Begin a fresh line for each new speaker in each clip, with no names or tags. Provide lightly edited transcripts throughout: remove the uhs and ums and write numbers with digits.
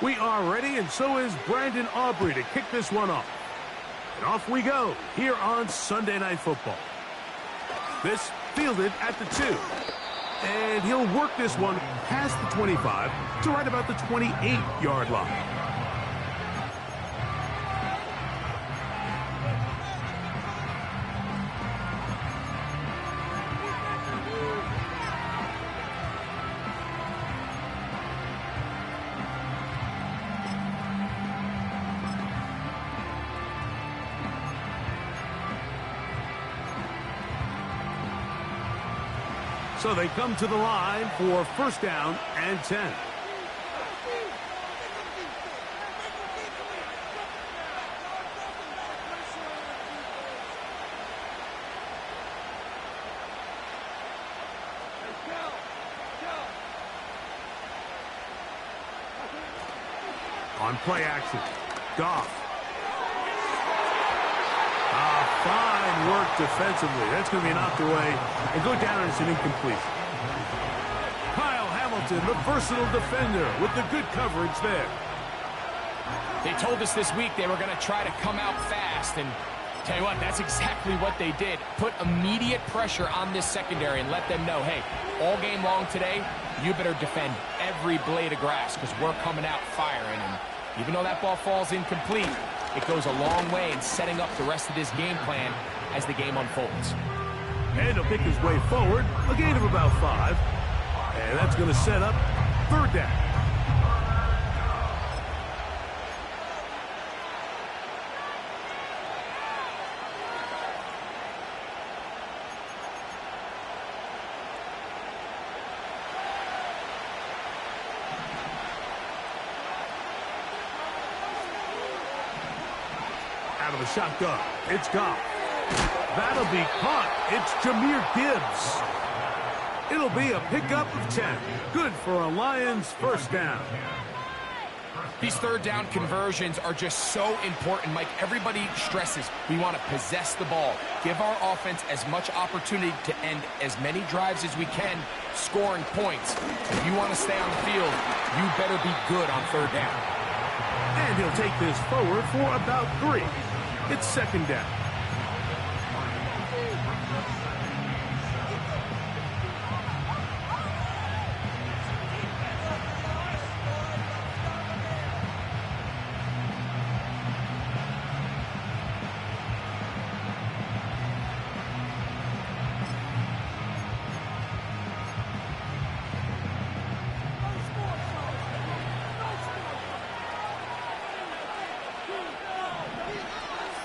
We are ready, and so is Brandon Aubrey to kick this one off. And off we go here on Sunday Night Football. This fielded at the 2. And he'll work this one past the 25 to right about the 28-yard line. So they come to the line for first down and 10. On play action, Goff. Fine work defensively. That's going to be knocked away and go down as an incompletion. Kyle Hamilton, the versatile defender, with the good coverage there.
They told us this week they were going to try to come out fast, and tell you what, that's exactly what they did. Put immediate pressure on this secondary and let them know, hey, all game long today, you better defend every blade of grass because we're coming out firing. And even though that ball falls incomplete, it goes a long way in setting up the rest of this game plan as the game unfolds.
And he'll pick his way forward, a gain of about 5. And that's going to set up third down. Out of the shotgun, it's Goff. That'll be caught. It's Jahmyr Gibbs. It'll be a pickup of 10. Good for a Lions first down.
These third down conversions are just so important, Mike. Everybody stresses we want to possess the ball, give our offense as much opportunity to end as many drives as we can, scoring points. If you want to stay on the field, you better be good on third down.
And he'll take this forward for about 3. It's second down.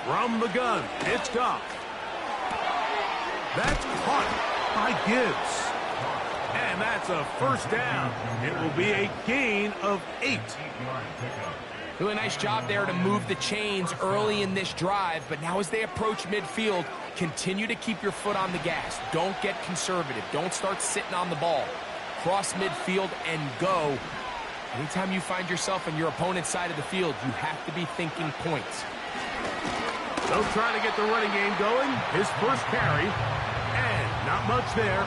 From the gun, it's Goff. That's caught by Gibbs. And that's a first down. It will be a gain of 8.
Really nice job there to move the chains early in this drive, but now as they approach midfield, continue to keep your foot on the gas. Don't get conservative. Don't start sitting on the ball. Cross midfield and go. Anytime you find yourself on your opponent's side of the field, you have to be thinking points.
So trying to get the running game going. His first carry. And not much there.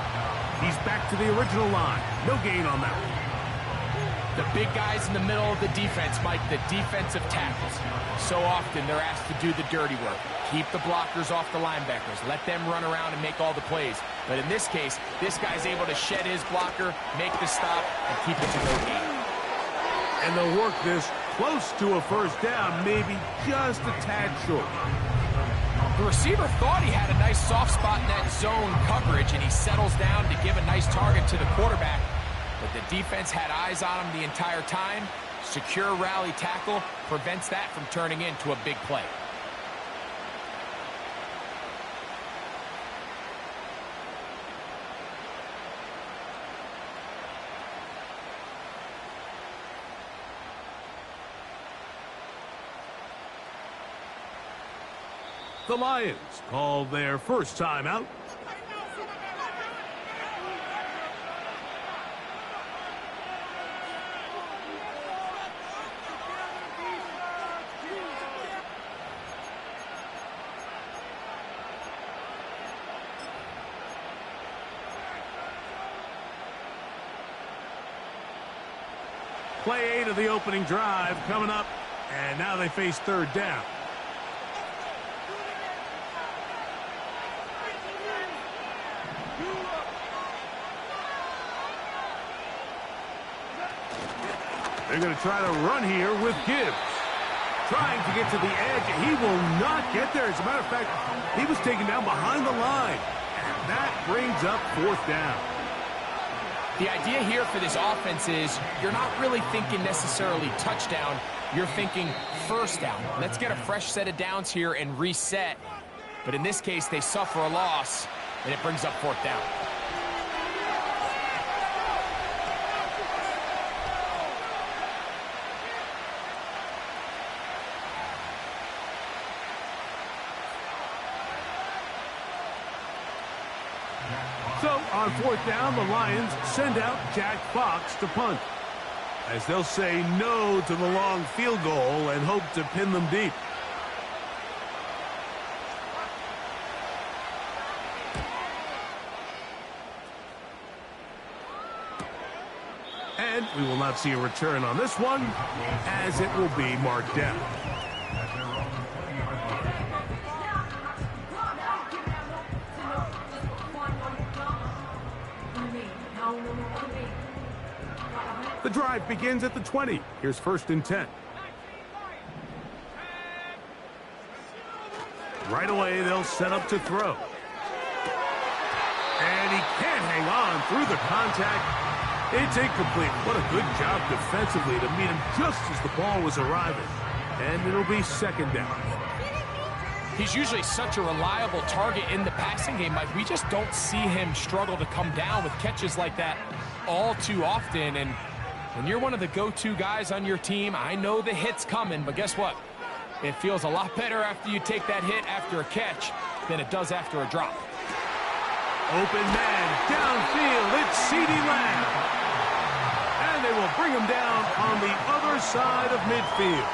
He's back to the original line. No gain on that one.
The big guys in the middle of the defense, Mike, the defensive tackles. So often they're asked to do the dirty work. Keep the blockers off the linebackers. Let them run around and make all the plays. But in this case, this guy's able to shed his blocker, make the stop, and keep it to no gain.
And they'll work this close to a first down, maybe just a tad short.
The receiver thought he had a nice soft spot in that zone coverage, and he settles down to give a nice target to the quarterback. But the defense had eyes on him the entire time. Secure rally tackle prevents that from turning into a big play.
The Lions call their first timeout. Play 8 of the opening drive coming up, and now they face third down. They're going to try to run here with Gibbs. Trying to get to the edge. He will not get there. As a matter of fact, he was taken down behind the line. And that brings up fourth down.
The idea here for this offense is you're not really thinking necessarily touchdown. You're thinking first down. Let's get a fresh set of downs here and reset. But in this case, they suffer a loss, and it brings up fourth down.
So, on fourth down, the Lions send out Jack Fox to punt, as they'll say no to the long field goal and hope to pin them deep. And we will not see a return on this one, as it will be marked down. The drive begins at the 20. Here's 1st and 10. Right away, they'll set up to throw. And he can't hang on through the contact. It's incomplete. What a good job defensively to meet him just as the ball was arriving. And it'll be 2nd down.
He's usually such a reliable target in the passing game, Mike. We just don't see him struggle to come down with catches like that all too often. And when you're one of the go-to guys on your team, I know the hit's coming, but guess what? It feels a lot better after you take that hit after a catch than it does after a drop.
Open man, downfield, it's CeeDee Lamb. And they will bring him down on the other side of midfield.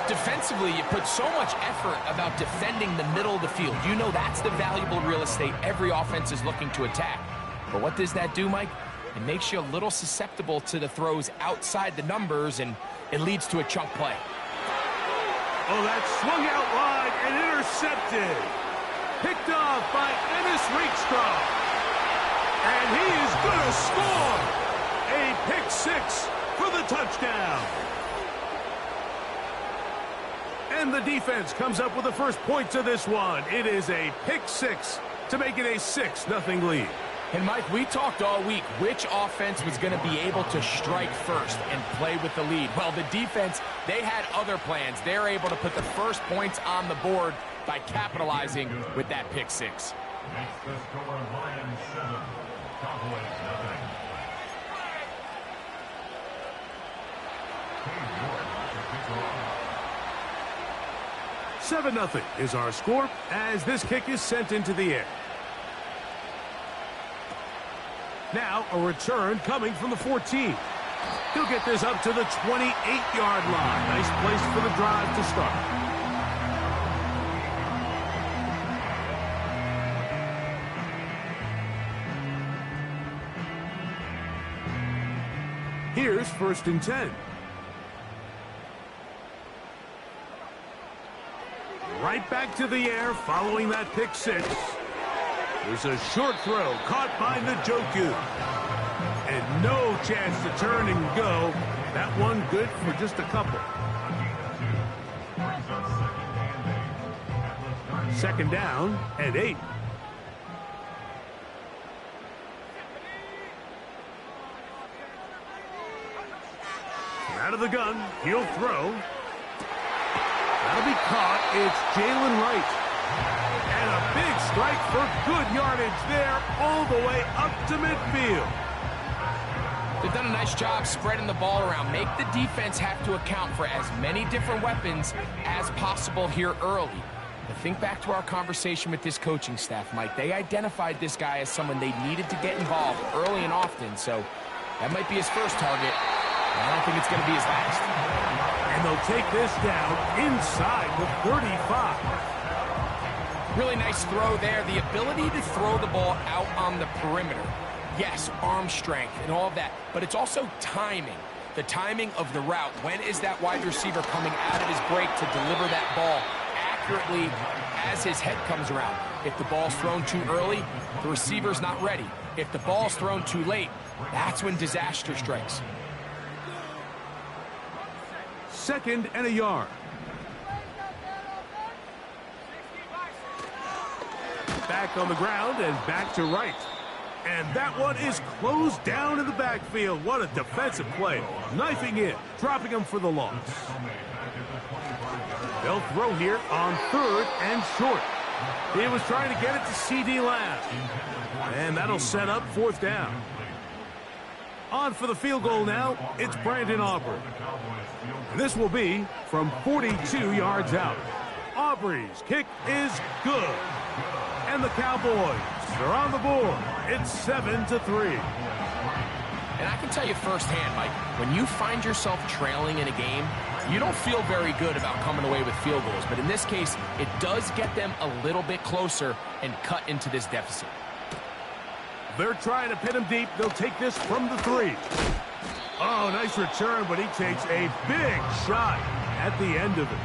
Defensively, you put so much effort about defending the middle of the field. You know that's the valuable real estate every offense is looking to attack. But what does that do, Mike? It makes you a little susceptible to the throws outside the numbers, and it leads to a chunk play.
Oh, that swung out wide and intercepted. Picked off by Ennis Rakestraw. And he is going to score. A pick 6 for the touchdown. And the defense comes up with the first points of this one. It is a pick 6 to make it a 6-0 lead.
And, Mike, we talked all week which offense was going to be able to strike first and play with the lead. Well, the defense, they had other plans. They're able to put the first points on the board by capitalizing with that pick 6.
Next to score, Lions 7, Cowboys
7-0
nothing.
is our score as this kick is sent into the air. Now a return coming from the 14. He'll get this up to the 28-yard line. Nice place for the drive to start. Here's 1st and 10. Right back to the air following that pick 6. There's a short throw caught by Njoku. And no chance to turn and go. That one good for just a couple. 2nd down and 8. Out of the gun, he'll throw. That'll be caught. It's Jalen Wright. And a big strike for good yardage there all the way up to midfield.
They've done a nice job spreading the ball around. Make the defense have to account for as many different weapons as possible here early. But think back to our conversation with this coaching staff, Mike. They identified this guy as someone they needed to get involved early and often. So that might be his first target. I don't think it's going to be his last.
And they'll take this down inside the 35.
Really nice throw there. The ability to throw the ball out on the perimeter. Yes, arm strength and all of that, but it's also timing. The timing of the route. When is that wide receiver coming out of his break to deliver that ball accurately as his head comes around? If the ball's thrown too early, the receiver's not ready. If the ball's thrown too late, that's when disaster strikes.
2nd and a yard. Back on the ground and back to right. And that one is closed down in the backfield. What a defensive play. Knifing in, dropping him for the loss. They'll throw here on 3rd and short. He was trying to get it to C.D. Lamb. And that'll set up 4th down. On for the field goal now, it's Brandon Aubrey. And this will be from 42 yards out. Aubrey's kick is good. And the Cowboys are on the board. It's 7-3.
And I can tell you firsthand, Mike, when you find yourself trailing in a game, you don't feel very good about coming away with field goals. But in this case, it does get them a little bit closer and cut into this deficit.
They're trying to pin him deep. They'll take this from the 3. Oh, nice return, but he takes a big shot at the end of it.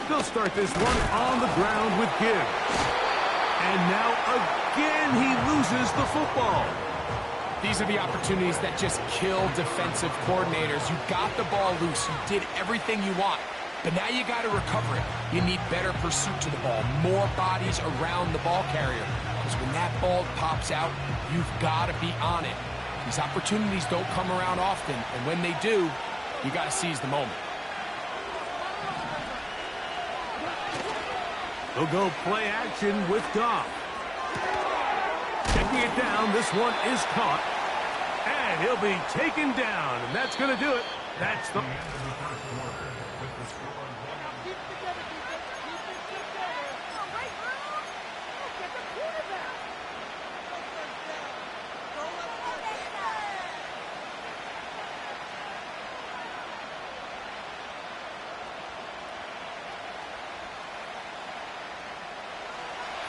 They'll start this one on the ground with Gibbs. And now again he loses the football.
These are the opportunities that just kill defensive coordinators. You got the ball loose. You did everything you want. But now you got to recover it. You need better pursuit to the ball. More bodies around the ball carrier. Because when that ball pops out, you've got to be on it. These opportunities don't come around often. And when they do, you got to seize the moment.
They'll go play action with Goff. Taking it down, this one is caught. And he'll be taken down, and that's going to do it. That's the...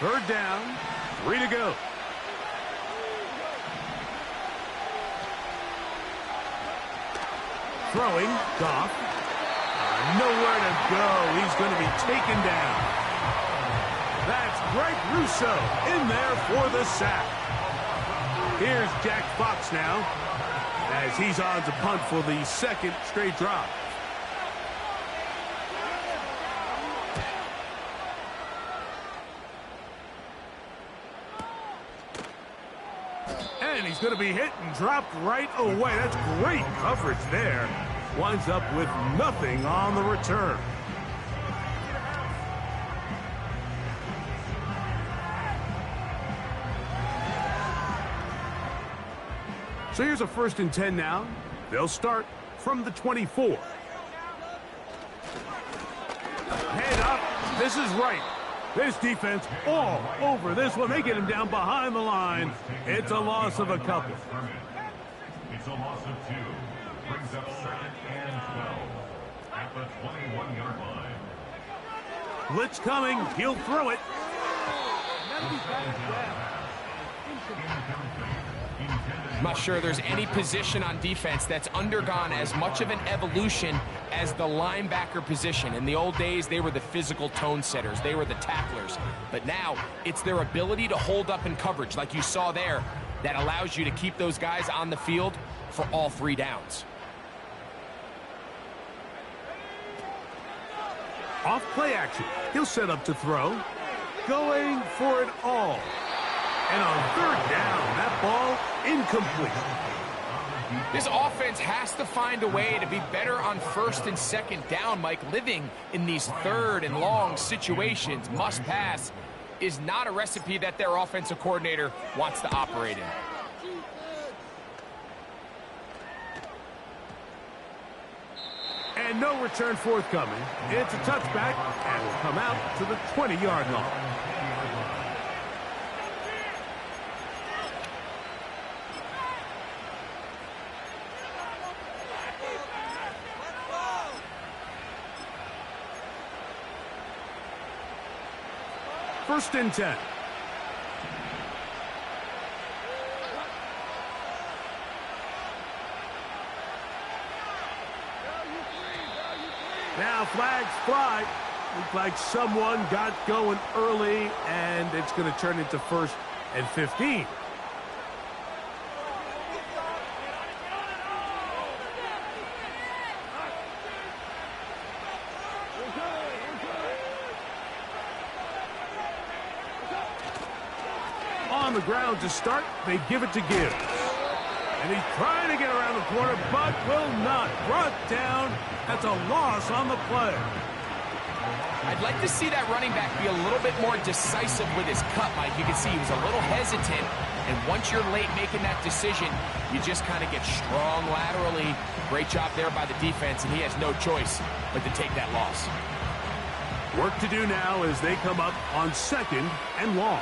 Third down, 3 to go. Throwing, Goff. Nowhere to go. He's going to be taken down. That's Greg Russo in there for the sack. Here's Jack Fox now, as he's on to punt for the 2nd straight drive. And he's going to be hit and dropped right away. That's great coverage there. Winds up with nothing on the return. So here's a 1st and 10 now. They'll start from the 24. Head up. This is right. This defense all over this one. They get him down behind the line. It's a loss of a couple.
It's a loss of 2. Brings up 2nd and 12 at the 21-yard line.
Blitz coming. He'll throw it.
I'm not sure there's any position on defense that's undergone as much of an evolution as the linebacker position. In the old days, they were the physical tone setters. They were the tacklers. But now, it's their ability to hold up in coverage, like you saw there, that allows you to keep those guys on the field for all 3 downs.
Off play action. He'll set up to throw. Going for it all. And on 3rd down, that ball incomplete.
This offense has to find a way to be better on 1st and 2nd down, Mike. Living in these 3rd and long situations, must pass, is not a recipe that their offensive coordinator wants to operate in.
And no return forthcoming. It's a touchback and will come out to the 20-yard line. First and 10. Now flags fly. Looks like someone got going early, and it's going to turn into 1st and 15. On the ground to start, they give it to Gibbs. And he's trying to get around the corner, but will not. Brought down. That's a loss on the play.
I'd like to see that running back be a little bit more decisive with his cut, Mike. You can see he was a little hesitant, and once you're late making that decision, you just kind of get strong laterally. Great job there by the defense, and he has no choice but to take that loss.
Work to do now as they come up on 2nd and long.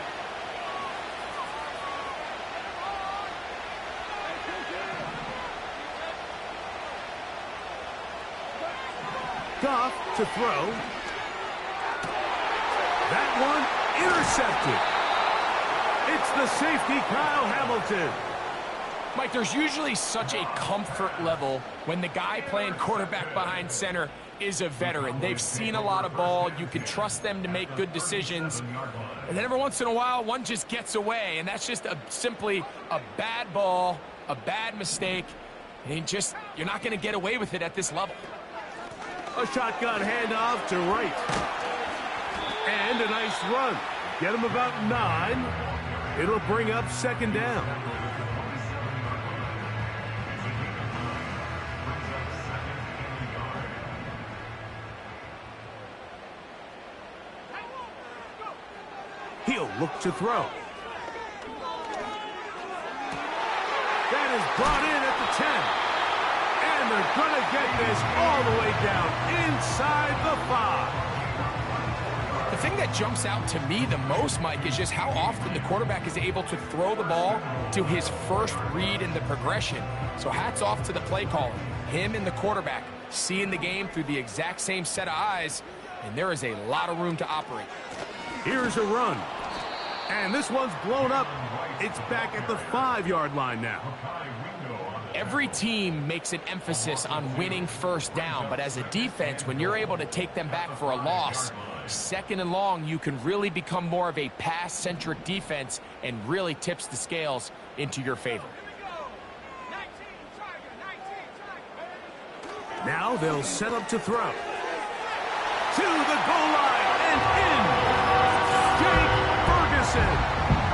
Goff to throw. That one intercepted. It's the safety, Kyle Hamilton.
Mike, there's usually such a comfort level when the guy playing quarterback behind center is a veteran. They've seen a lot of ball. You can trust them to make good decisions. And then every once in a while, one just gets away, and that's just simply a bad ball, a bad mistake. And you're not going to get away with it at this level.
A shotgun handoff to right. And a nice run. Get him about 9. It'll bring up 2nd down. He'll look to throw. That is brought in at the 10. And they're going to get this all the way down inside the 5.
The thing that jumps out to me the most, Mike, is just how often the quarterback is able to throw the ball to his first read in the progression. So hats off to the play caller. Him and the quarterback seeing the game through the exact same set of eyes, and there is a lot of room to operate.
Here's a run. And this one's blown up. It's back at the 5-yard line now.
Every team makes an emphasis on winning first down, but as a defense, when you're able to take them back for a loss, 2nd and long, you can really become more of a pass-centric defense and really tips the scales into your favor.
Now they'll set up to throw. To the goal line and in. Jake Ferguson.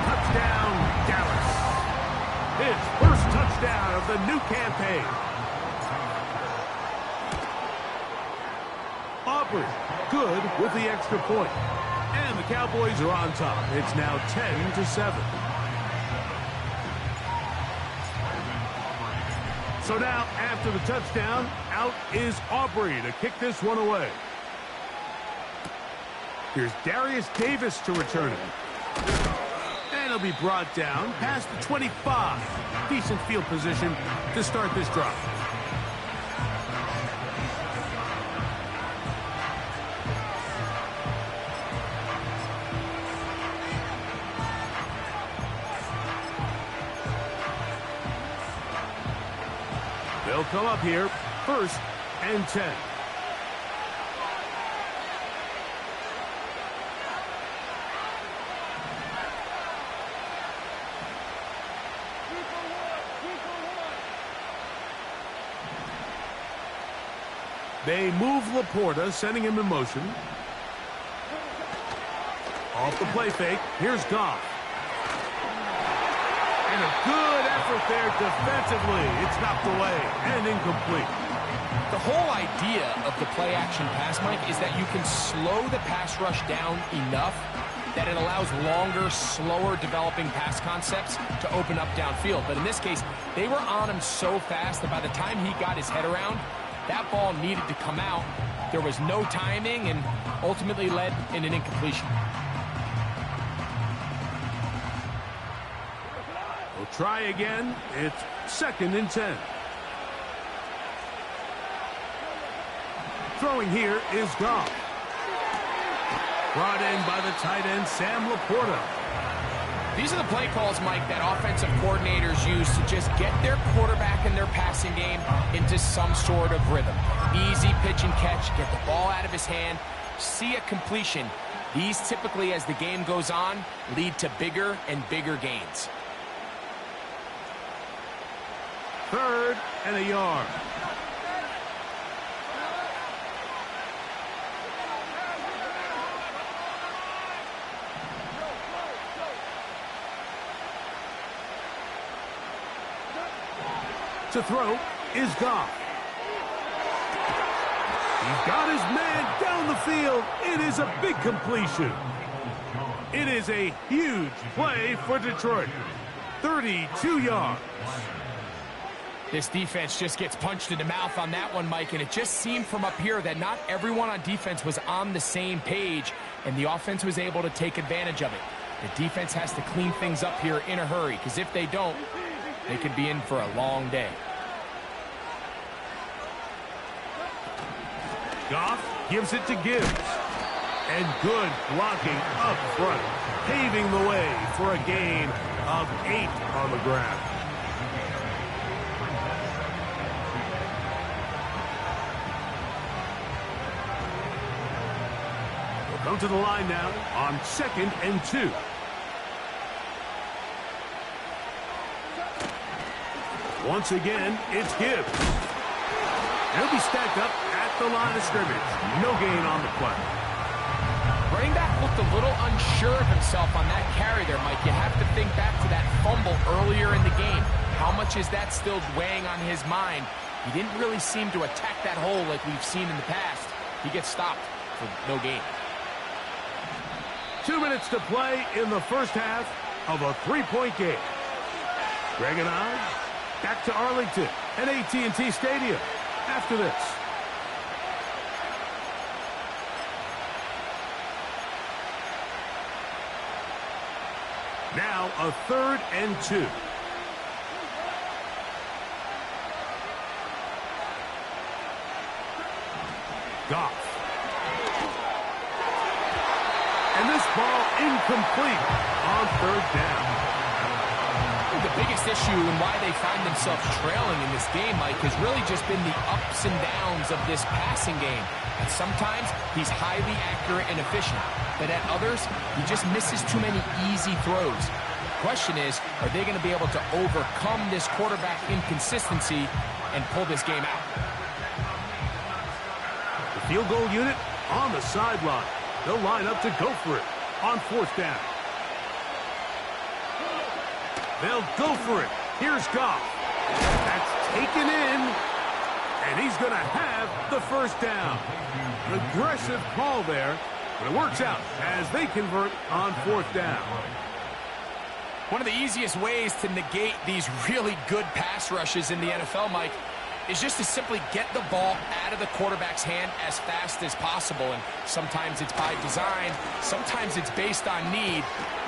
Touchdown, Dallas. His first touchdown of the new campaign. Aubrey, good with the extra point. And the Cowboys are on top. It's now 10-7. So now, after the touchdown, out is Aubrey to kick this one away. Here's Darius Davis to return it. And it'll be brought down past the 25. Decent field position to start this drive. They'll come up here, 1st and 10. They move Laporta, sending him in motion. Off the play fake, here's Goff. And a good effort there defensively. It's knocked away and incomplete.
The whole idea of the play-action pass, Mike, is that you can slow the pass rush down enough that it allows longer, slower developing pass concepts to open up downfield. But in this case, they were on him so fast that by the time he got his head around, That ball needed to come out. There was no timing and ultimately led in an incompletion.
We'll try again. It's 2nd and 10. Throwing here is Goff. Brought in by the tight end, Sam Laporta.
These are the play calls, Mike, that offensive coordinators use to just get their quarterback and their passing game into some sort of rhythm. Easy pitch and catch, get the ball out of his hand, see a completion. These typically, as the game goes on, lead to bigger and bigger gains.
3rd and a yard. To throw is Goff. He's got his man down the field. It is a big completion. It is a huge play for Detroit. 32 yards.
This defense just gets punched in the mouth on that one, Mike, and it just seemed from up here that not everyone on defense was on the same page, and the offense was able to take advantage of it. The defense has to clean things up here in a hurry, because if they don't, they could be in for a long day.
Goff gives it to Gibbs. And good blocking up front, paving the way for a gain of 8 on the ground. We'll come to the line now on 2nd and 2. Once again, it's Gibbs. He'll be stacked up at the line of scrimmage. No gain on the play.
Running back looked a little unsure of himself on that carry there, Mike. You have to think back to that fumble earlier in the game. How much is that still weighing on his mind? He didn't really seem to attack that hole like we've seen in the past. He gets stopped for no gain.
2 minutes to play in the first half of a 3-point game. Greg and I back to Arlington at AT&T Stadium after this. Now a 3rd and 2. Goff. And this ball incomplete on 3rd down.
The biggest issue and why they find themselves trailing in this game, Mike, has really just been the ups and downs of this passing game. And sometimes he's highly accurate and efficient, but at others, he just misses too many easy throws. The question is, are they going to be able to overcome this quarterback inconsistency and pull this game out?
The field goal unit on the sideline. They'll line up to go for it on 4th down. They'll go for it. Here's Goff. That's taken in, and he's going to have the 1st down. Aggressive call there, but it works out as they convert on 4th down.
One of the easiest ways to negate these really good pass rushes in the NFL, Mike, is just to simply get the ball out of the quarterback's hand as fast as possible. And sometimes it's by design, sometimes it's based on need.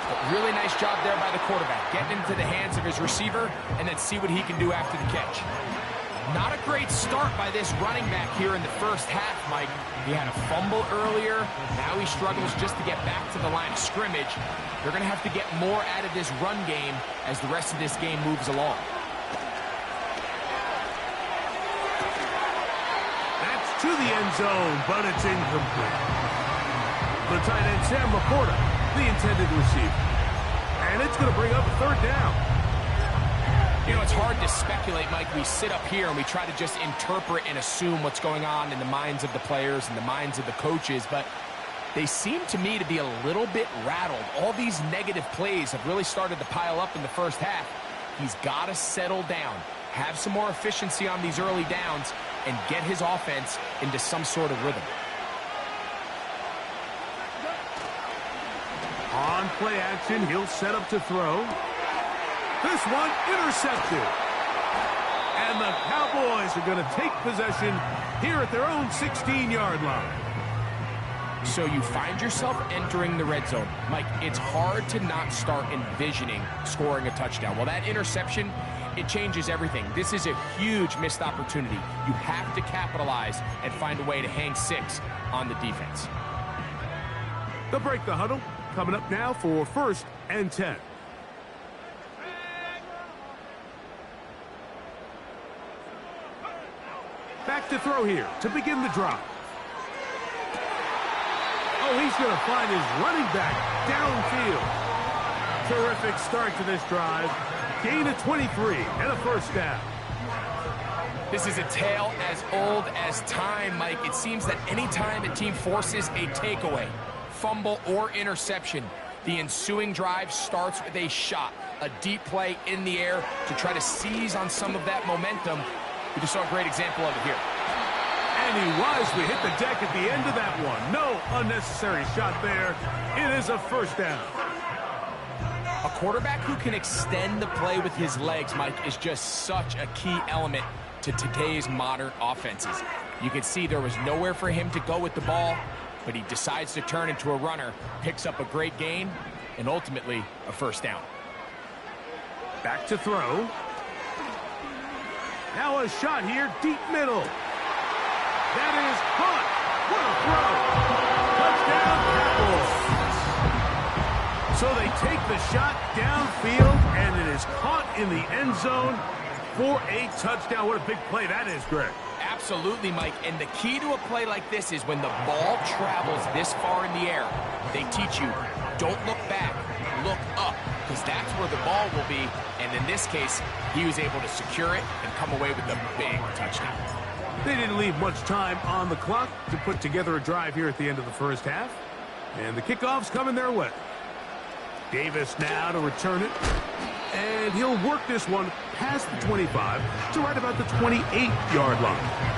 But really nice job there by the quarterback, getting into the hands of his receiver and then see what he can do after the catch. Not a great start by this running back here in the first half, Mike. He had a fumble earlier. Now he struggles just to get back to the line of scrimmage. They're going to have to get more out of this run game as the rest of this game moves along.
That's to the end zone, but it's incomplete. The tight end, Sam Laporta, the intended receiver. And it's going to bring up a 3rd down.
You know, it's hard to speculate, Mike. We sit up here and we try to just interpret and assume what's going on in the minds of the players and the minds of the coaches, but they seem to me to be a little bit rattled. All these negative plays have really started to pile up in the first half. He's got to settle down, have some more efficiency on these early downs, and get his offense into some sort of rhythm.
On play action, he'll set up to throw. This one intercepted. And the Cowboys Cowboys are going to take possession here at their own 16-yard line.
So you find yourself entering the red zone. Mike, it's hard to not start envisioning scoring a touchdown. Well, that interception, it changes everything. This is a huge missed opportunity. You have to capitalize and find a way to hang 6 on the defense.
They'll break the huddle. Coming up now for 1st and 10. Back to throw here to begin the drive. Oh, he's going to find his running back downfield. Terrific start to this drive. Gain of 23 and a 1st down.
This is a tale as old as time, Mike. It seems that anytime a team forces a takeaway, fumble, or interception, the ensuing drive starts with a shot, a deep play in the air to try to seize on some of that momentum. We just saw a great example of it here.
And he wisely hit the deck at the end of that one. No unnecessary shot there. It is a 1st down.
A quarterback who can extend the play with his legs, Mike, is just such a key element to today's modern offenses. You can see there was nowhere for him to go with the ball, but he decides to turn into a runner, picks up a great gain, and ultimately a 1st down.
Back to throw. Now a shot here, deep middle. That is caught. What a throw. Touchdown, Cowboys. So they take the shot downfield, and it is caught in the end zone for a touchdown. What a big play that is, Greg.
Absolutely, Mike. And the key to a play like this is when the ball travels this far in the air, they teach you, don't look back, look up, because that's where the ball will be. And in this case, he was able to secure it and come away with a big touchdown.
They didn't leave much time on the clock to put together a drive here at the end of the 1st half. And the kickoff's coming their way. Davis now to return it. And he'll work this one past the 25 to right about the 28-yard line.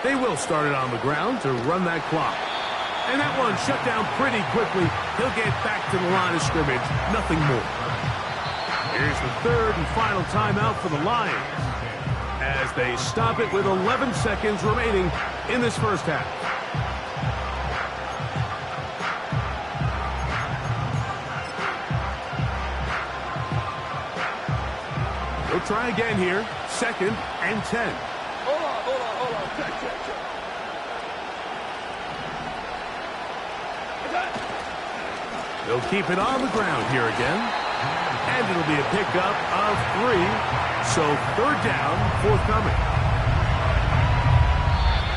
They will start it on the ground to run that clock. And that one shut down pretty quickly. He'll get back to the line of scrimmage. Nothing more. Here's the 3rd and final timeout for the Lions as they stop it with 11 seconds remaining in this 1st half. We'll try again here. 2nd and 10.
Hold on. Check.
They'll keep it on the ground here again. And it'll be a pickup of 3. So 3rd down, forthcoming.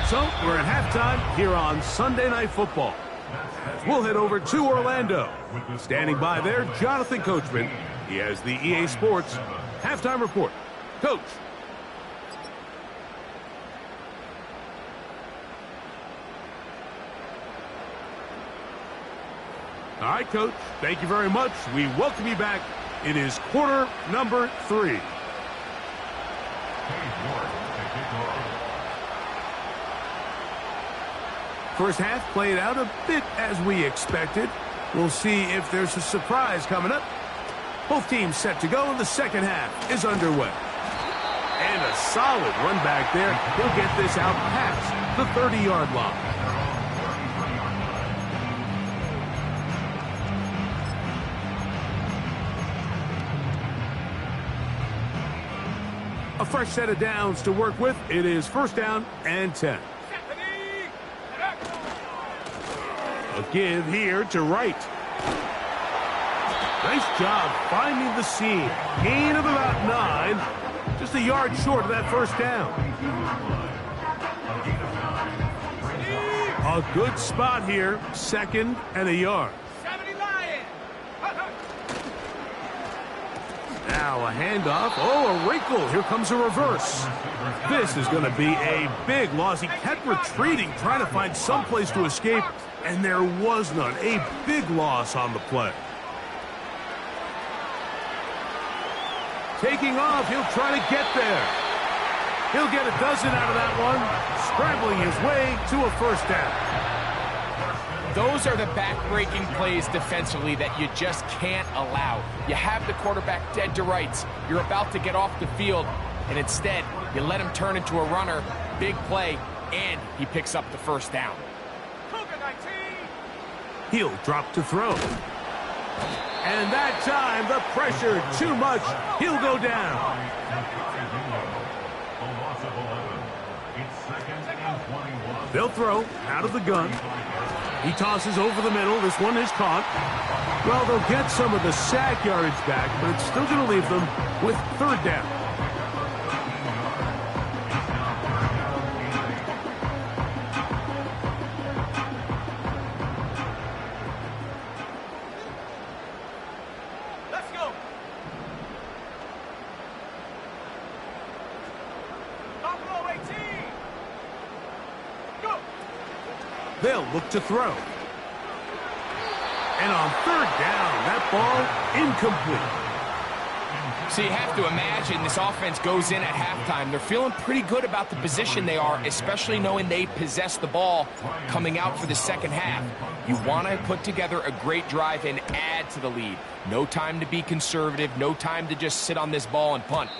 So we're at halftime here on Sunday Night Football. We'll head over to Orlando. Standing by there, Jonathan Coachman. He has the EA Sports halftime report. Coach. All right, Coach. Thank you very much. We welcome you back. It is quarter number 3. First half played out a bit as we expected. We'll see if there's a surprise coming up. Both teams set to go, and the 2nd half is underway. And a solid run back there. He'll get this out past the 30-yard line. A fresh set of downs to work with. It is 1st down and 10. A give here to Wright. Nice job finding the seam. Gain of about 9. Just a yard short of that 1st down. A good spot here. 2nd and a yard. Now a handoff. Oh, a wrinkle. Here comes a reverse. This is going to be a big loss. He kept retreating, trying to find some place to escape, and there was none. A big loss on the play. Taking off, he'll try to get there. He'll get a dozen out of that one, scrambling his way to a first down.
Those are the back-breaking plays defensively that you just can't allow. You have the quarterback dead to rights. You're about to get off the field, and instead, you let him turn into a runner, big play, and he picks up the first down.
He'll drop to throw. And that time, the pressure too much. He'll go down. They'll throw out of the gun. He tosses over the middle. This one is caught. Well, they'll get some of the sack yardage back, but it's still going to leave them with third down.
Let's go. Top row 18. Go.
They'll look to throw. And on third down, that ball incomplete.
So you have to imagine this offense goes in at halftime. They're feeling pretty good about the position they are, especially knowing they possess the ball coming out for the second half. You want to put together a great drive and add to the lead. No time to be conservative, no time to just sit on this ball and punt.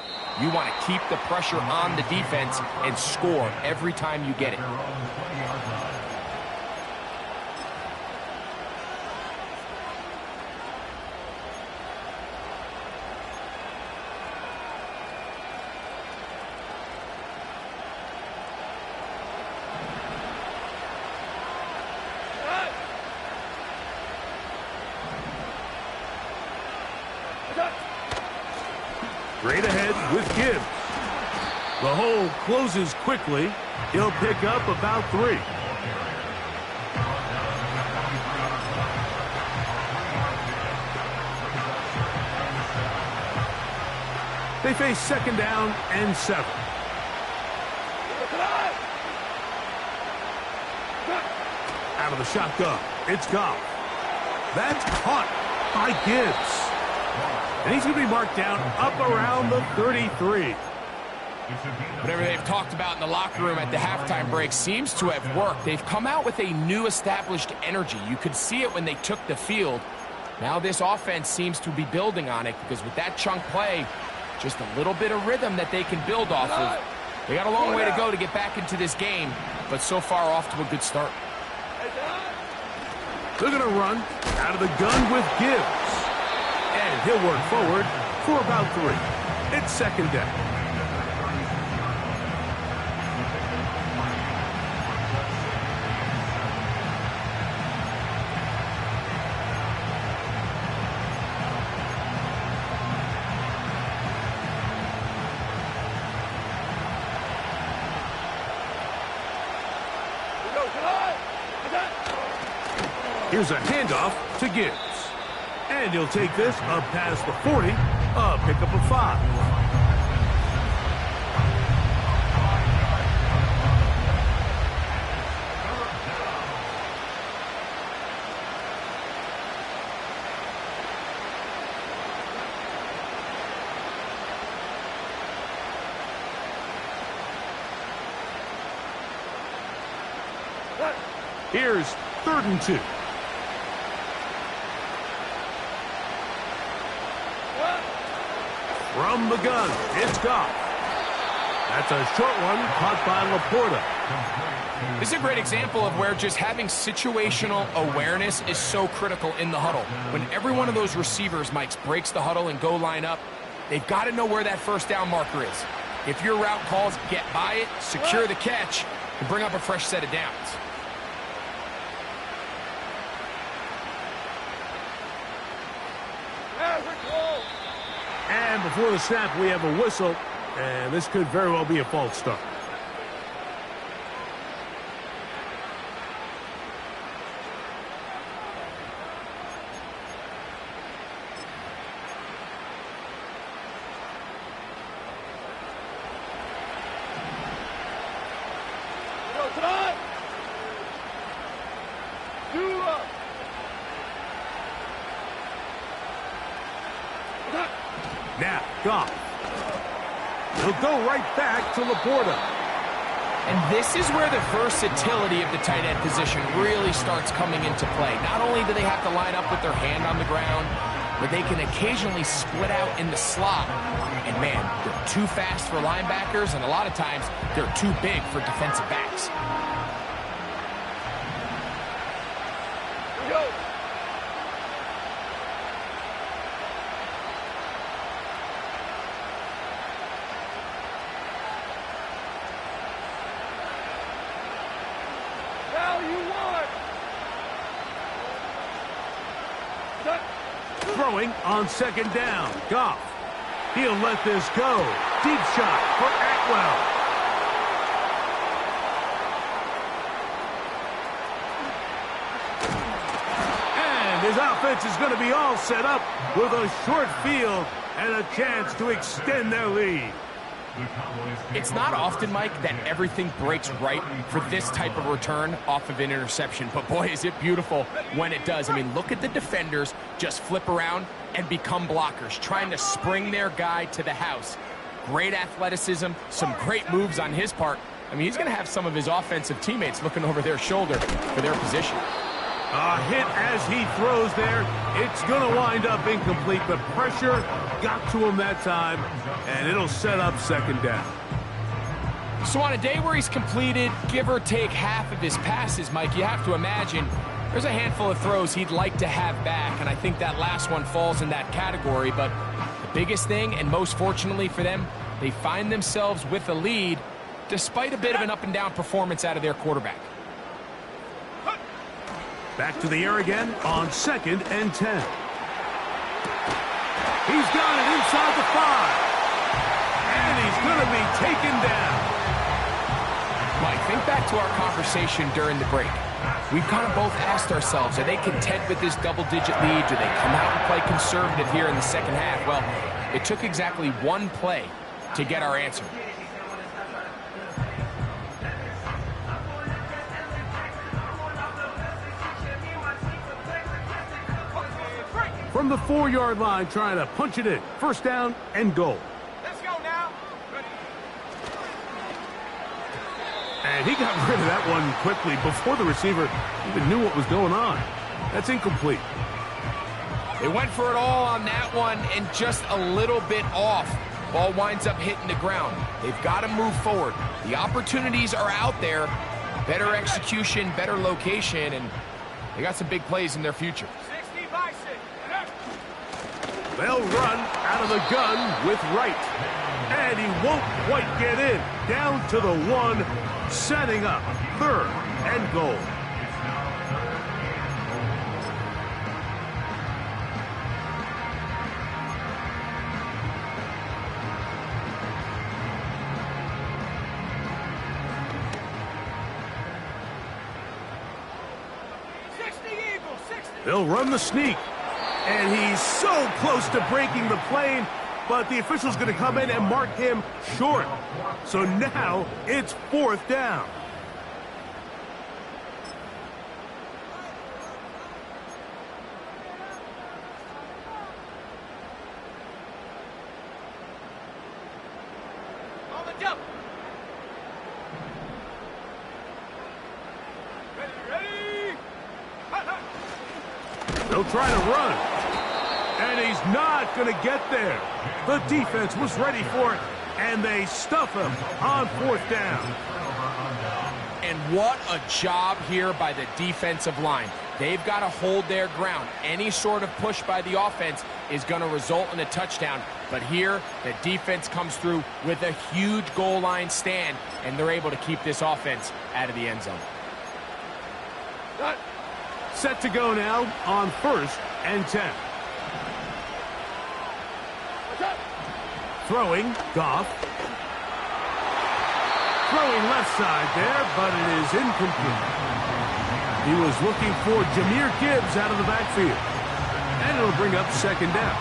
You want to keep the pressure on the defense and score every time you get it.
Straight ahead with Gibbs. The hole closes quickly. He'll pick up about 3. They face second down and 7. Out of the shotgun, it's Goff. That's caught by Gibbs. And he's going to be marked down up around the 33.
Whatever they've talked about in the locker room at the halftime break seems to have worked. They've come out with a new established energy. You could see it when they took the field. Now this offense seems to be building on it because with that chunk play, just a little bit of rhythm that they can build off of. They got a long way to go to get back into this game, but so far off to a good start.
They're going to run out of the gun with Gibbs. And he'll work forward for about 3. It's second down. Here's a handoff to Gibbs. And he'll take this up past the 40, a pickup of 5. Here's 3rd and 2. From the gun, it's Goff. That's a short one caught by Laporta.
This is a great example of where just having situational awareness is so critical in the huddle. When every one of those receivers, Mike, breaks the huddle and go line up, they've got to know where that first down marker is. If your route calls, get by it, secure the catch, and bring up a fresh set of downs.
And before the snap, we have a whistle, and this could very well be a false start. Now, Goff. He'll go right back to Laporta.
And this is where the versatility of the tight end position really starts coming into play. Not only do they have to line up with their hand on the ground, but they can occasionally split out in the slot. And man, they're too fast for linebackers, and a lot of times they're too big for defensive backs.
Throwing on second down. Goff. He'll let this go. Deep shot for Atwell. And his offense is going to be all set up with a short field and a chance to extend their lead.
It's not often, Mike, that everything breaks right for this type of return off of an interception. But boy, is it beautiful when it does. I mean, look at the defenders just flip around and become blockers, trying to spring their guy to the house. Great athleticism, some great moves on his part. I mean, he's going to have some of his offensive teammates looking over their shoulder for their position.
A hit as he throws there. It's going to wind up incomplete, but pressure got to him that time, and it'll set up second down.
So on a day where he's completed, give or take half of his passes, Mike, you have to imagine there's a handful of throws he'd like to have back, and I think that last one falls in that category. But the biggest thing, and most fortunately for them, they find themselves with a lead despite a bit of an up-and-down performance out of their quarterback.
Back to the air again on 2nd and 10. He's got it inside the 5. And he's going to be taken down.
Mike, think back to our conversation during the break. We've kind of both asked ourselves, are they content with this double-digit lead? Do they come out and play conservative here in the second half? Well, it took exactly one play to get our answer.
From the 4-yard line, trying to punch it in. First down and goal.
Let's go now. Ready.
And he got rid of that one quickly before the receiver even knew what was going on. That's incomplete.
They went for it all on that one and just a little bit off. Ball winds up hitting the ground. They've got to move forward. The opportunities are out there. Better execution, better location, and they got some big plays in their future.
60 by 6.
They'll run out of the gun with Wright. And he won't quite get in. Down to the 1, setting up 3rd and goal. They'll run the sneak. And he's so close to breaking the plane, but the official's going to come in and mark him short. So now it's 4th down.
On the jump. Ready.
They'll try to run. And he's not going to get there. The defense was ready for it, and they stuff him on 4th down.
And what a job here by the defensive line. They've got to hold their ground. Any sort of push by the offense is going to result in a touchdown. But here, the defense comes through with a huge goal line stand, and they're able to keep this offense out of the end zone.
Set to go now on 1st and 10. Throwing, Goff. Throwing left side there, but it is incomplete. He was looking for Jahmyr Gibbs out of the backfield. And it'll bring up 2nd down.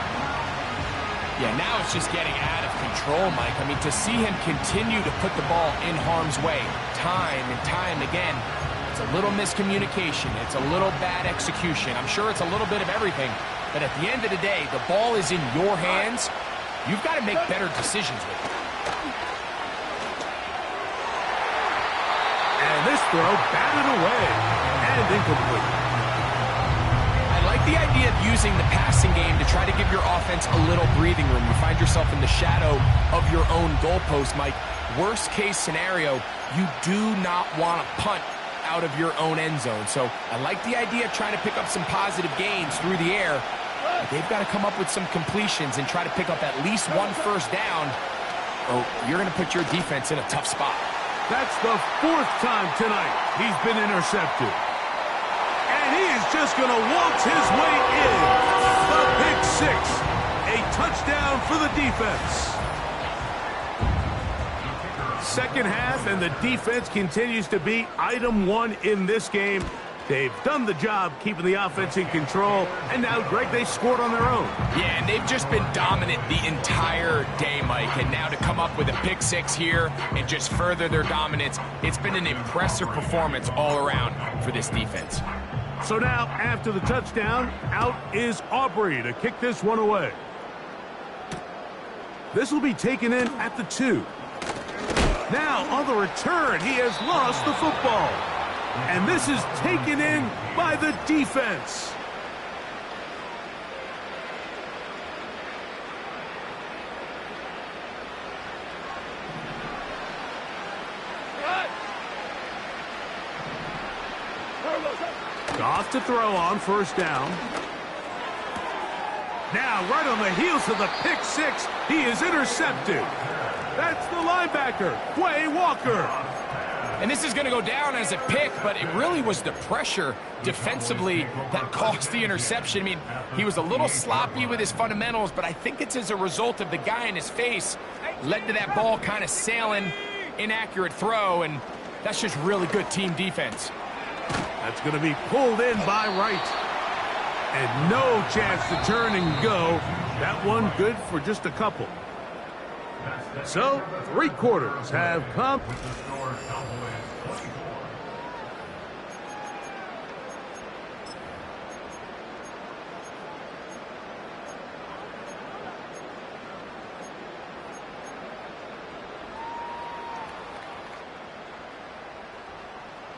Yeah, now it's just getting out of control, Mike. I mean, to see him continue to put the ball in harm's way time and time again, it's a little miscommunication. It's a little bad execution. I'm sure it's a little bit of everything. But at the end of the day, the ball is in your hands. you've got to make better decisions with it.
And this throw batted away and incomplete.
I like the idea of using the passing game to try to give your offense a little breathing room. You find yourself in the shadow of your own goalpost, Mike. Worst case scenario, you do not want to punt out of your own end zone. So I like the idea of trying to pick up some positive gains through the air. But they've got to come up with some completions and try to pick up at least one first down, or you're going to put your defense in a tough spot.
That's the 4th time tonight he's been intercepted. And he is just going to waltz his way in. The pick 6. A touchdown for the defense. Second half, and the defense continues to be item 1 in this game. They've done the job keeping the offense in control, and now, Greg, they scored on their own.
Yeah, and they've just been dominant the entire day, Mike, and now to come up with a pick 6 here and just further their dominance, it's been an impressive performance all around for this defense.
So now, after the touchdown, out is Aubrey to kick this one away. This will be taken in at the 2. Now, on the return, he has lost the football. And this is taken in by the defense. Goff to throw on first down. Now, right on the heels of the pick 6, he is intercepted. That's the linebacker, Quay Walker.
And this is going to go down as a pick, but it really was the pressure defensively that caused the interception. I mean, he was a little sloppy with his fundamentals, but I think it's as a result of the guy in his face led to that ball kind of sailing, inaccurate throw, and that's just really good team defense.
That's going to be pulled in by Wright. And no chance to turn and go. That one good for just a couple. So, 3 quarters have come.
With the score, Cowboys 24.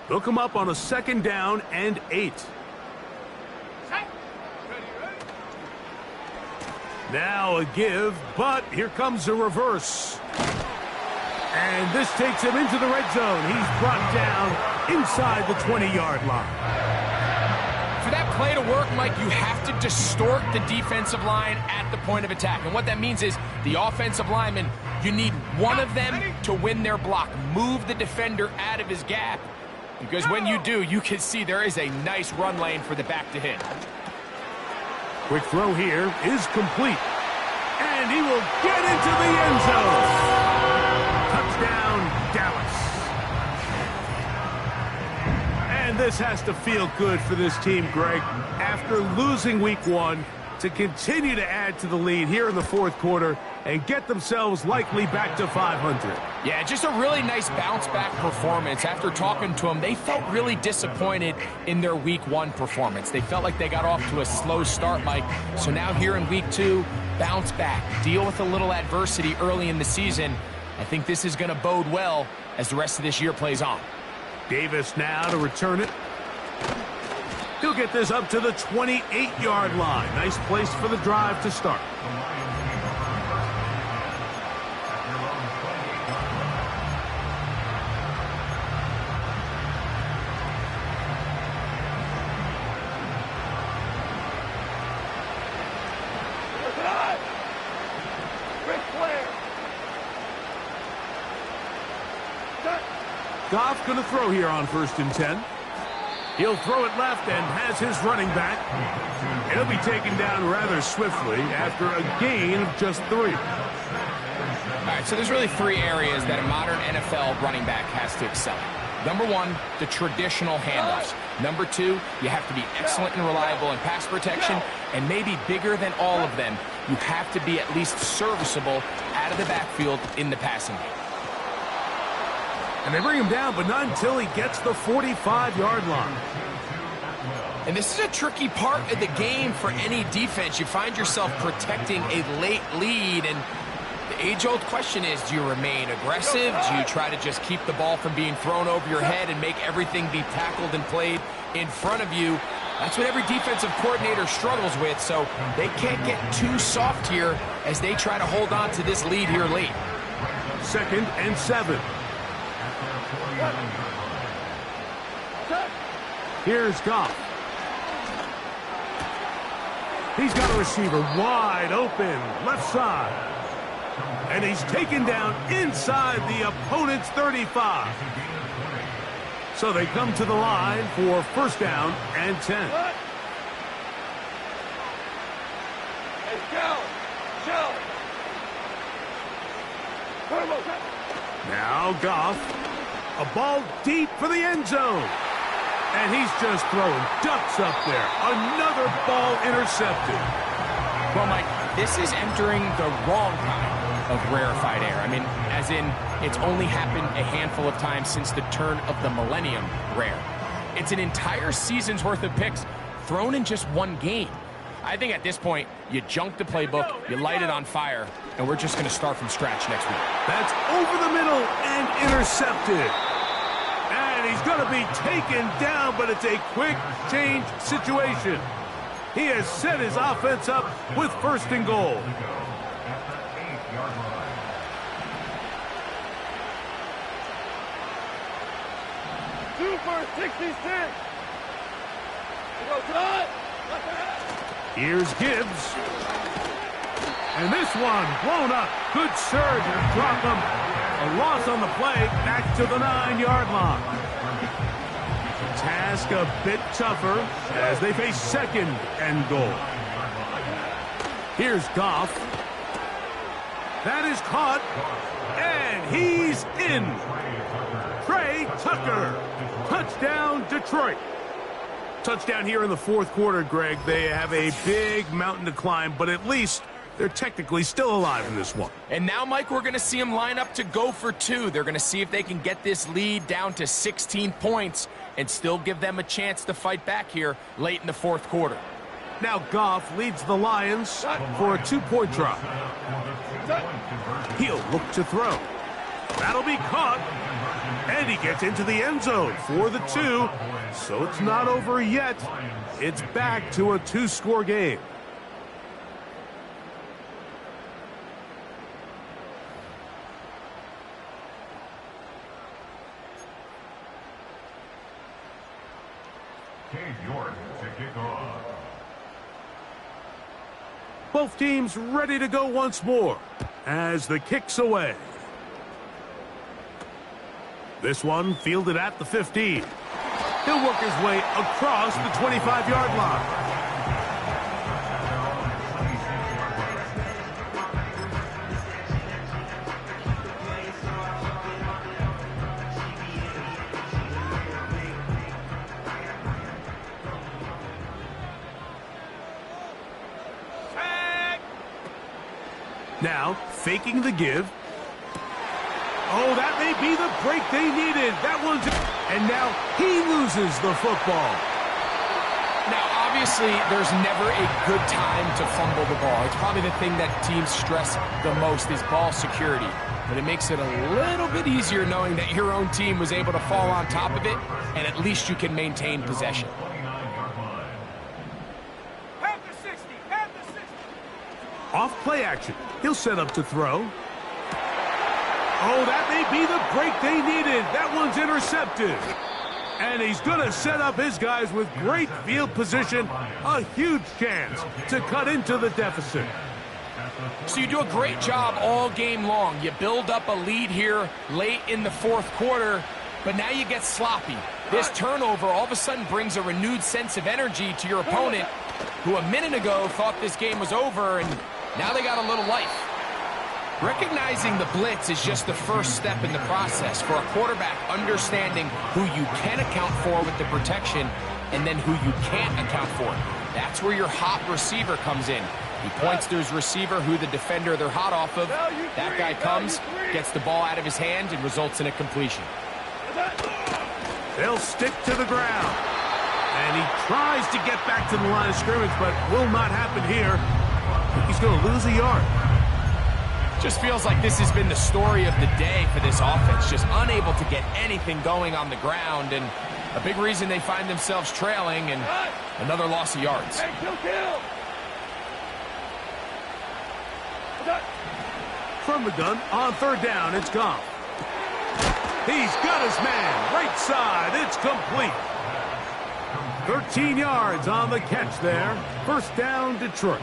They'll come up on a 2nd down and 8. Now a give, but here comes a reverse. And this takes him into the red zone. He's brought down inside the 20-yard line.
For that play to work, Mike, you have to distort the defensive line at the point of attack. And what that means is the offensive lineman, you need one of them to win their block. Move the defender out of his gap. Because when you do, you can see there is a nice run lane for the back to hit.
Quick throw here is complete. And he will get into the end zone. Touchdown, Dallas. And this has to feel good for this team, Greg. After losing week 1, to continue to add to the lead here in the 4th quarter and get themselves likely back to 500.
Yeah, just a really nice bounce-back performance. After talking to them, they felt really disappointed in their Week 1 performance. They felt like they got off to a slow start, Mike. So now here in Week 2, bounce back, deal with a little adversity early in the season. I think this is going to bode well as the rest of this year plays on.
Davis now to return it. He'll get this up to the 28-yard line. Nice place for the drive to start. Goff going to throw here on 1st and 10. He'll throw it left and has his running back. He'll be taken down rather swiftly after a gain of just 3.
All right, so there's really 3 areas that a modern NFL running back has to excel in. Number 1, the traditional handoffs. Number 2, you have to be excellent and reliable in pass protection. And maybe bigger than all of them, you have to be at least serviceable out of the backfield in the passing game.
And they bring him down, but not until he gets the 45-yard line.
And this is a tricky part of the game for any defense. You find yourself protecting a late lead, and the age-old question is, do you remain aggressive? Do you try to just keep the ball from being thrown over your head and make everything be tackled and played in front of you? That's what every defensive coordinator struggles with, so they can't get too soft here as they try to hold on to this lead here late.
2nd and 7. Here's Goff. He's got a receiver wide open, left side. And he's taken down inside the opponent's 35. So they come to the line for 1st down and 10.
Hey, go!
Now Goff. A ball deep for the end zone. And he's just throwing ducks up there. Another ball intercepted.
Well, Mike, this is entering the wrong kind of rarefied air. I mean, as in, it's only happened a handful of times since the turn of the millennium rare. It's an entire season's worth of picks thrown in just one game. I think at this point, you junk the playbook, you light it on fire, and we're just going to start from scratch next week.
That's over the middle and intercepted. And he's going to be taken down, but it's a quick change situation. He has set his offense up with 1st and goal.
Super 66! Go, cut!
Here's Gibbs. And this one blown up. Good surge and drop him. A loss on the play, back to the 9-yard line. Task a bit tougher as they face 2nd and goal. Here's Goff. That is caught, and he's in. Trey Tucker. Touchdown, Detroit. Touchdown here in the 4th quarter, Greg. They have a big mountain to climb, but at least they're technically still alive in this one.
And now, Mike, we're going to see them line up to go for 2. They're going to see if they can get this lead down to 16 points and still give them a chance to fight back here late in the 4th quarter.
Now Goff leads the Lions for a 2-point drop. He'll look to throw. That'll be caught. And he gets into the end zone for the 2. So it's not over yet. It's back to a 2-score game.
To kick off.
Both teams ready to go once more as the kick's away. This one fielded at the 15. He'll work his way across the 25-yard line. Now, faking the give. Oh, that may be the break they needed. That one's... And now he loses the football.
Now, obviously, there's never a good time to fumble the ball. It's probably the thing that teams stress the most is ball security. But it makes it a little bit easier knowing that your own team was able to fall on top of it, and at least you can maintain possession.
Off play action. He'll set up to throw. Oh, that may be the break they needed. That one's intercepted. And he's going to set up his guys with great field position. A huge chance to cut into the deficit.
So you do a great job all game long. You build up a lead here late in the 4th quarter, but now you get sloppy. This turnover all of a sudden brings a renewed sense of energy to your opponent, who a minute ago thought this game was over, and now they got a little life. Recognizing the blitz is just the first step in the process for a quarterback understanding who you can account for with the protection and then who you can't account for. That's where your hot receiver comes in. He points to his receiver who the defender they're hot off of. That guy comes, gets the ball out of his hand, and results in a completion.
They'll stick to the ground. And he tries to get back to the line of scrimmage, but will not happen here. He's going to lose a yard.
Just feels like this has been the story of the day for this offense. Just unable to get anything going on the ground. And a big reason they find themselves trailing and another loss of yards.
Hey, kill.
From the gun, on third down, it's Goff. He's got his man, right side, it's complete. 13 yards on the catch there. First down, Detroit.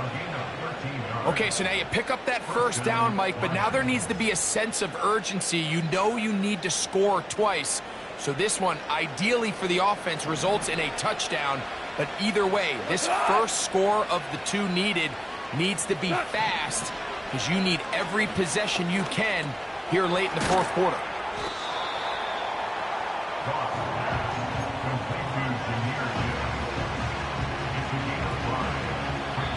Okay, so now you pick up that first down, Mike, but now there needs to be a sense of urgency. You know you need to score twice. So this one, ideally for the offense, results in a touchdown. But either way, this first score of the two needed needs to be fast, because you need every possession you can here late in the fourth quarter.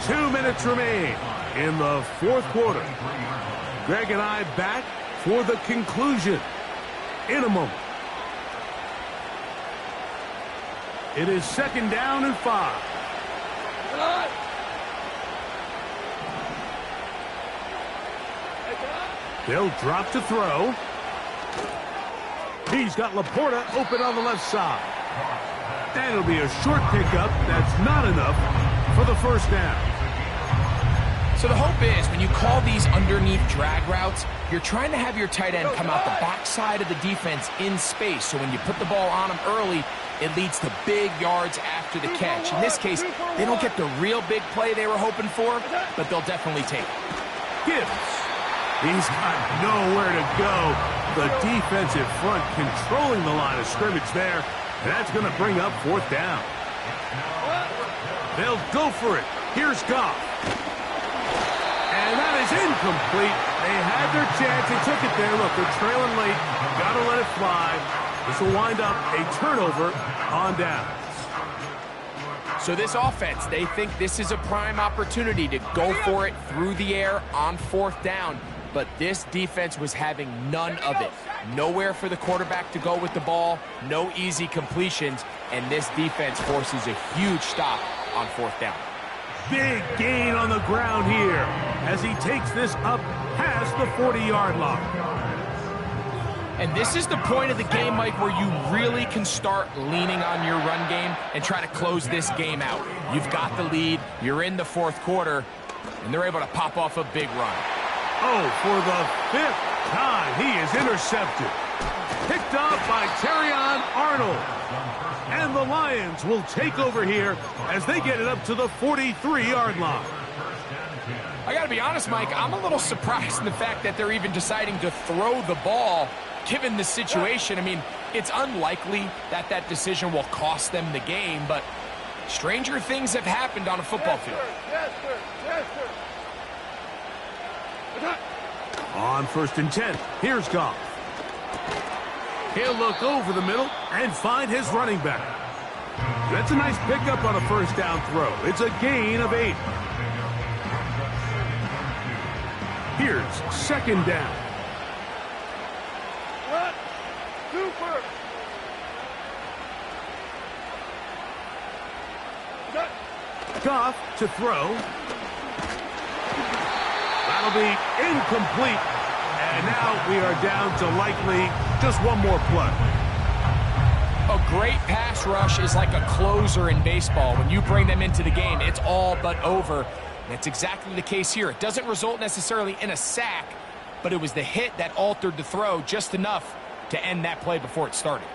2 minutes remain in the fourth quarter. Greg and I back for the conclusion in a moment. It is second down and 5. They'll drop to throw. He's got Laporta open on the left side. And it'll be a short pickup. That's not enough for the first down.
So the hope is when you call these underneath drag routes, you're trying to have your tight end come out the backside of the defense in space. So when you put the ball on him early, it leads to big yards after the catch. In this case, they don't get the real big play they were hoping for, but they'll definitely take it.
Gibbs. He's got nowhere to go. The defensive front controlling the line of scrimmage there. And that's going to bring up fourth down. They'll go for it. Here's Goff. And that is incomplete. They had their chance. They took it there. Look, they're trailing late. Got to let it fly. This will wind up a turnover on downs.
So this offense, they think this is a prime opportunity to go for it through the air on fourth down. But this defense was having none of it. Nowhere for the quarterback to go with the ball, no easy completions, and this defense forces a huge stop on fourth down.
Big gain on the ground here as he takes this up past the 40-yard line.
And this is the point of the game, Mike, where you really can start leaning on your run game and try to close this game out. You've got the lead, you're in the fourth quarter, and they're able to pop off a big run.
Oh, for the 5th time, he is intercepted. Picked up by Terrion Arnold. And the Lions will take over here as they get it up to the 43-yard line.
I got to be honest, Mike, I'm a little surprised in the fact that they're even deciding to throw the ball, given the situation. I mean, it's unlikely that that decision will cost them the game, but stranger things have happened on a football field.
Yes, sir. Yes, sir.
On 1st and 10, here's Goff. He'll look over the middle and find his running back. That's a nice pickup on a first down throw. It's a gain of 8. Here's second down.
Run. Super.
Goff to throw. That'll be incomplete. And now we are down to likely just one more play.
A great pass rush is like a closer in baseball. When you bring them into the game, it's all but over. And that's exactly the case here. It doesn't result necessarily in a sack, but it was the hit that altered the throw just enough to end that play before it started.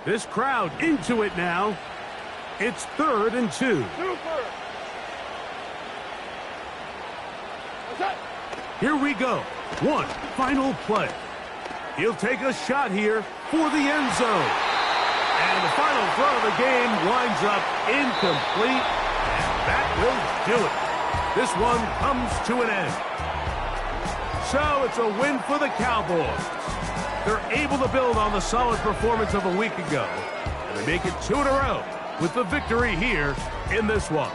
This crowd into it now. It's 3rd and 2.
Super.
Here we go. One final play. He'll take a shot here for the end zone. And the final throw of the game winds up incomplete. And that will do it. This one comes to an end. So it's a win for the Cowboys. They're able to build on the solid performance of a week ago. And they make it 2 in a row with the victory here in this one.